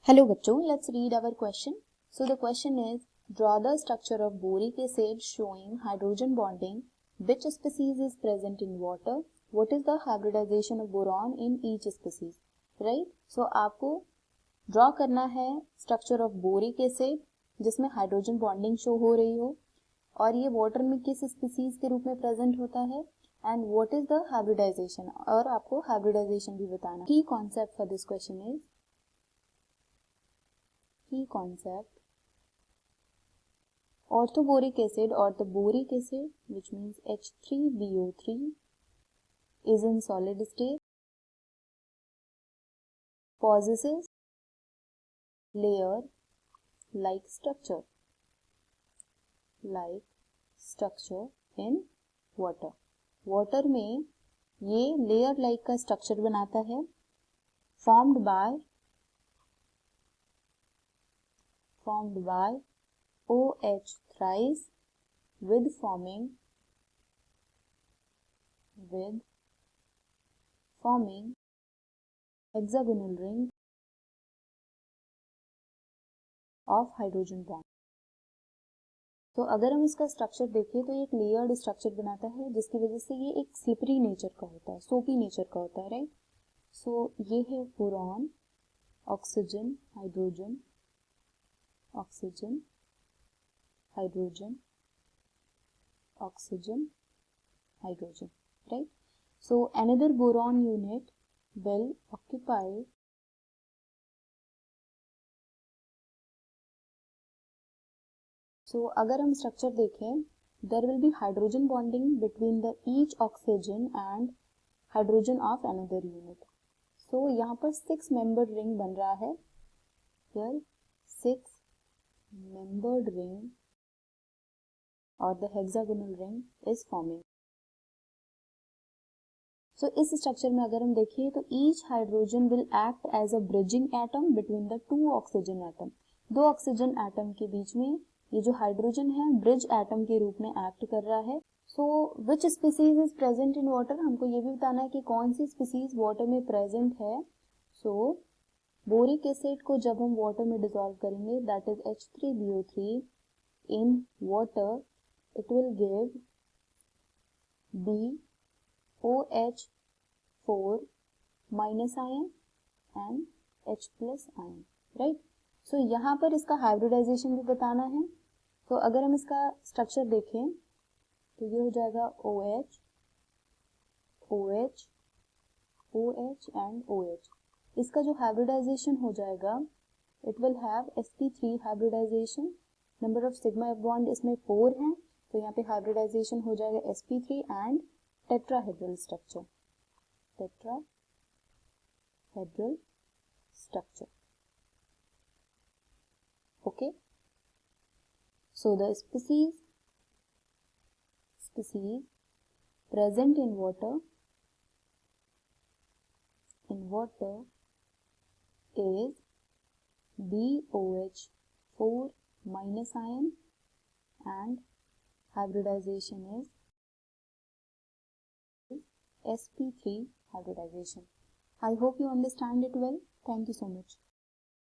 Hello बच्चों, let's read our question. So the question is, draw the structure of boric acid showing hydrogen bonding. Which species is present in water? What is the hybridization of boron in each species? Right? So आपको draw करना है structure of boric acid जिसमें hydrogen bonding show हो रही हो और ये water में किस स्पीसीज के रूप में प्रेजेंट होता है and what is the hybridization, और आपको हाइब्रिडाइजेशन भी बताना. Key concept for this question is key concept, orthoboric acid or the boric acid, which means H3BO3, is in solid state, possesses layer like structure in water. water में ये layer like का structure बनाता है formed by OH thrice with forming hexagonal ring of hydrogen bond. तो अगर हम इसका structure देखें तो ये एक लेयर्ड स्ट्रक्चर बनाता है जिसकी वजह से ये एक स्लिपरी नेचर का होता है, सोपी नेचर का होता है, राइट. सो ये है boron, oxygen, hydrogen, oxygen, hydrogen, oxygen, hydrogen, right? So another boron unit will occupy अगर हम स्ट्रक्चर देखें, there will be hydrogen bonding between the each oxygen and hydrogen of another unit. So यहाँ पर 6 membered ring बन रहा है. Here 6 membered ring or the hexagonal ring is forming. So इस structure में अगर हम देखें तो each hydrogen will act as a bridging atom between the two oxygen atom. दो ऑक्सीजन एटम के बीच में ये जो हाइड्रोजन है ब्रिज एटम के रूप में एक्ट कर रहा है. So which species is present in water, हमको ये भी बताना है कि कौन सी स्पीसीज वाटर में प्रेजेंट है. सो बोरिक एसिड को जब हम वाटर में डिसॉल्व करेंगे, that is H3BO3 in water, it will give BOH4 minus ion and H plus ion, right? So यहाँ पर इसका हाइब्रिडाइजेशन भी बताना है. तो अगर हम इसका स्ट्रक्चर देखें तो ये हो जाएगा OH, OH, OH and OH. इसका जो हाइब्रिडाइजेशन हो जाएगा, it will have sp3 hybridization. Number of sigma bond इसमें 4 हैं, तो यहाँ पे हाइब्रिडाइजेशन हो जाएगा sp3 and tetrahedral structure. Okay. So the species present in water is BOH4 minus ion and hybridization is sp3 hybridization. I hope you understand it well. Thank you so much.